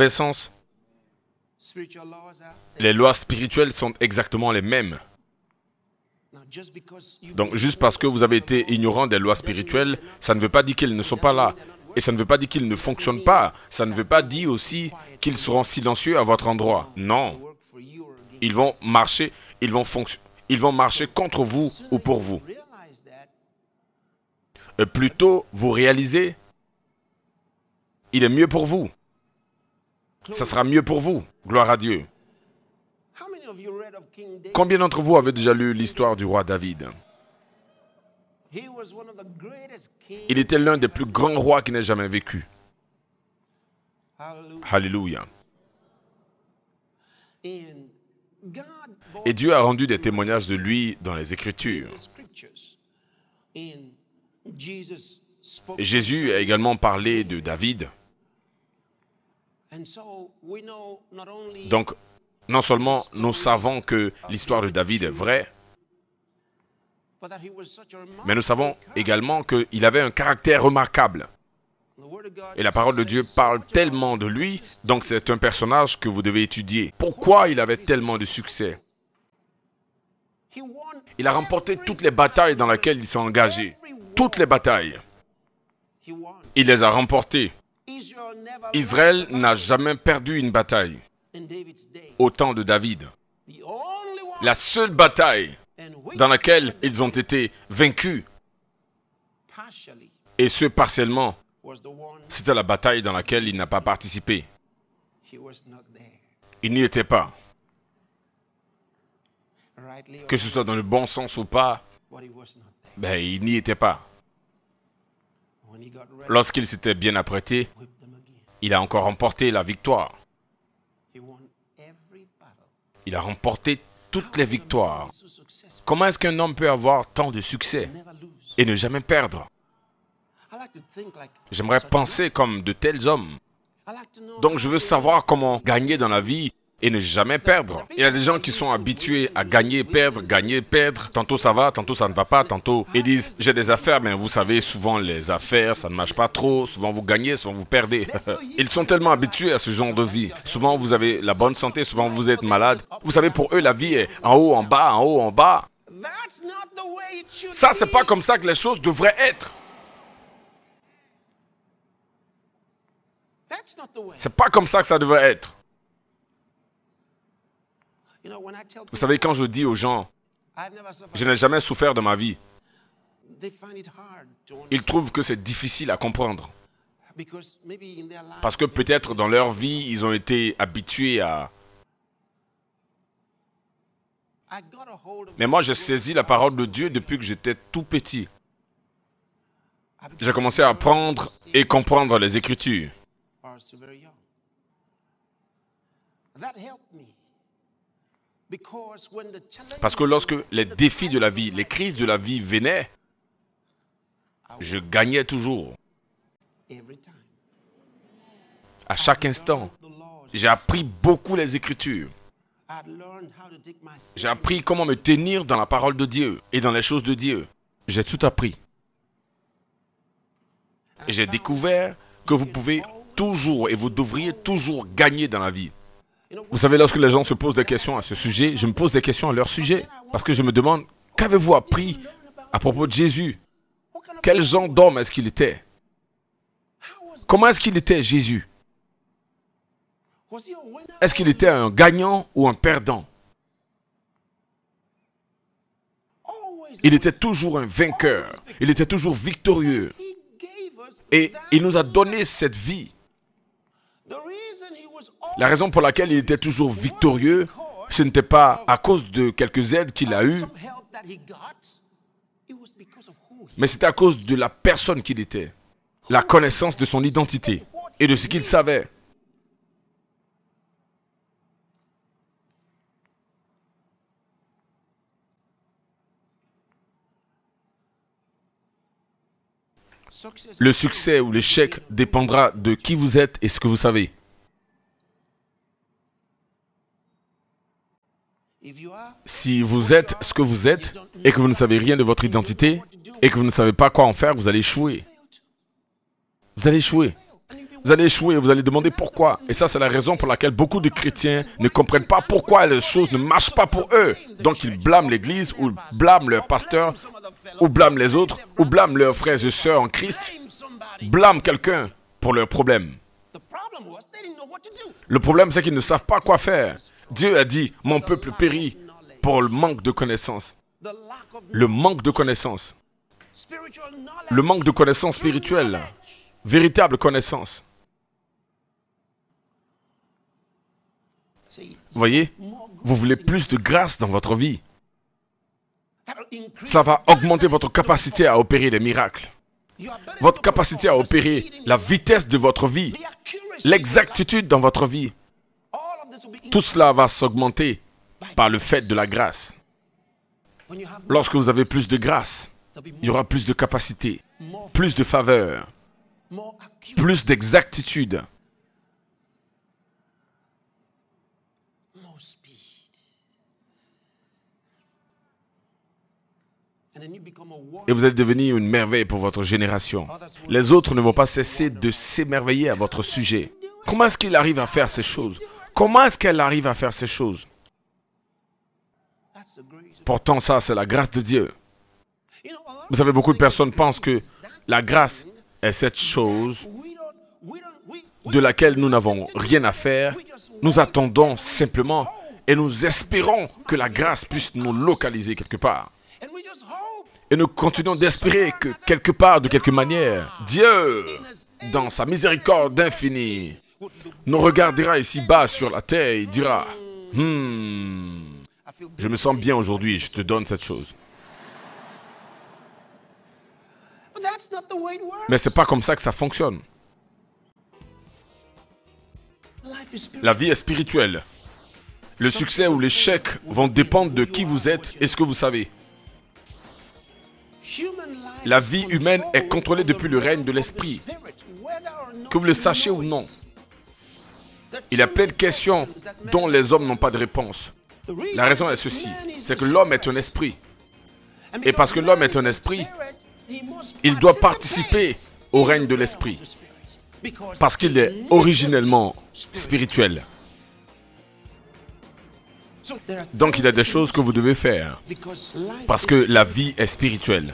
sens. Les lois spirituelles sont exactement les mêmes. Donc, juste parce que vous avez été ignorant des lois spirituelles, ça ne veut pas dire qu'elles ne sont pas là. Et ça ne veut pas dire qu'ils ne fonctionnent pas. Ça ne veut pas dire aussi qu'ils seront silencieux à votre endroit. Non. Ils vont marcher, ils vont marcher contre vous ou pour vous. Plutôt, vous réalisez, il est mieux pour vous. Ça sera mieux pour vous. Gloire à Dieu. Combien d'entre vous avez déjà lu l'histoire du roi David? Il était l'un des plus grands rois qui n'ait jamais vécu. Alléluia. Et Dieu a rendu des témoignages de lui dans les Écritures. Et Jésus a également parlé de David. Donc, non seulement nous savons que l'histoire de David est vraie, mais nous savons également qu'il avait un caractère remarquable. Et la parole de Dieu parle tellement de lui, donc c'est un personnage que vous devez étudier. Pourquoi il avait tellement de succès? Il a remporté toutes les batailles dans lesquelles il s'est engagé. Toutes les batailles. Il les a remportées. Israël n'a jamais perdu une bataille au temps de David. La seule bataille dans laquelle ils ont été vaincus, et ce partiellement, c'était la bataille dans laquelle il n'a pas participé. Il n'y était pas. Que ce soit dans le bon sens ou pas, il n'y était pas. Lorsqu'il s'était bien apprêté, il a encore remporté la victoire. Il a remporté toutes les victoires. Comment est-ce qu'un homme peut avoir tant de succès et ne jamais perdre? J'aimerais penser comme de tels hommes. Donc je veux savoir comment gagner dans la vie et ne jamais perdre. Il y a des gens qui sont habitués à gagner, perdre. Tantôt ça va, tantôt ça ne va pas, tantôt ils disent j'ai des affaires, mais vous savez, souvent les affaires, ça ne marche pas trop. Souvent vous gagnez, souvent vous perdez. Ils sont tellement habitués à ce genre de vie. Souvent vous avez la bonne santé, souvent vous êtes malade. Vous savez, pour eux, la vie est en haut, en bas, en haut, en bas. Ça, c'est pas comme ça que les choses devraient être. C'est pas comme ça que ça devrait être. Vous savez, quand je dis aux gens, je n'ai jamais souffert de ma vie, ils trouvent que c'est difficile à comprendre. Parce que peut-être dans leur vie, ils ont été habitués à... Mais moi, j'ai saisi la parole de Dieu depuis que j'étais tout petit. J'ai commencé à apprendre et comprendre les Écritures. Parce que lorsque les défis de la vie, les crises de la vie venaient, je gagnais toujours. À chaque instant, j'ai appris beaucoup les Écritures. J'ai appris comment me tenir dans la parole de Dieu et dans les choses de Dieu. J'ai tout appris. Et j'ai découvert que vous pouvez toujours et vous devriez toujours gagner dans la vie. Vous savez, lorsque les gens se posent des questions à ce sujet, je me pose des questions à leur sujet. Parce que je me demande, qu'avez-vous appris à propos de Jésus? Quel genre d'homme est-ce qu'il était? Comment est-ce qu'il était, Jésus? Est-ce qu'il était un gagnant ou un perdant? Il était toujours un vainqueur. Il était toujours victorieux. Et il nous a donné cette vie. La raison pour laquelle il était toujours victorieux, ce n'était pas à cause de quelques aides qu'il a eues, mais c'était à cause de la personne qu'il était, la connaissance de son identité et de ce qu'il savait. Le succès ou l'échec dépendra de qui vous êtes et ce que vous savez. Si vous êtes ce que vous êtes et que vous ne savez rien de votre identité et que vous ne savez pas quoi en faire, vous allez échouer. Vous allez échouer. Vous allez échouer, vous allez demander pourquoi. Et ça, c'est la raison pour laquelle beaucoup de chrétiens ne comprennent pas pourquoi les choses ne marchent pas pour eux. Donc, ils blâment l'Église, ou blâment leur pasteur, ou blâment les autres, ou blâment leurs frères et sœurs en Christ. Blâment quelqu'un pour leurs problèmes. Le problème, c'est qu'ils ne savent pas quoi faire. Dieu a dit, mon peuple périt pour le manque de connaissances. Le manque de connaissances. Le manque de connaissances spirituelles. Véritable connaissance. Vous voyez, vous voulez plus de grâce dans votre vie. Cela va augmenter votre capacité à opérer des miracles. Votre capacité à opérer la vitesse de votre vie. L'exactitude dans votre vie. Tout cela va s'augmenter par le fait de la grâce. Lorsque vous avez plus de grâce, il y aura plus de capacité, plus de faveur, plus d'exactitude. Et vous allez devenir une merveille pour votre génération. Les autres ne vont pas cesser de s'émerveiller à votre sujet. Comment est-ce qu'il arrive à faire ces choses? Comment est-ce qu'elle arrive à faire ces choses? Pourtant, ça, c'est la grâce de Dieu. Vous savez, beaucoup de personnes pensent que la grâce est cette chose de laquelle nous n'avons rien à faire. Nous attendons simplement et nous espérons que la grâce puisse nous localiser quelque part. Et nous continuons d'espérer que quelque part, de quelque manière, Dieu, dans sa miséricorde infinie, nous regardera ici-bas sur la terre et dira, « je me sens bien aujourd'hui, je te donne cette chose. » Mais ce n'est pas comme ça que ça fonctionne. La vie est spirituelle. Le succès ou l'échec vont dépendre de qui vous êtes et ce que vous savez. La vie humaine est contrôlée depuis le règne de l'esprit. Que vous le sachiez ou non. Il y a plein de questions dont les hommes n'ont pas de réponse. La raison est ceci, c'est que l'homme est un esprit. Et parce que l'homme est un esprit, il doit participer au règne de l'esprit. Parce qu'il est originellement spirituel. Donc il y a des choses que vous devez faire. Parce que la vie est spirituelle.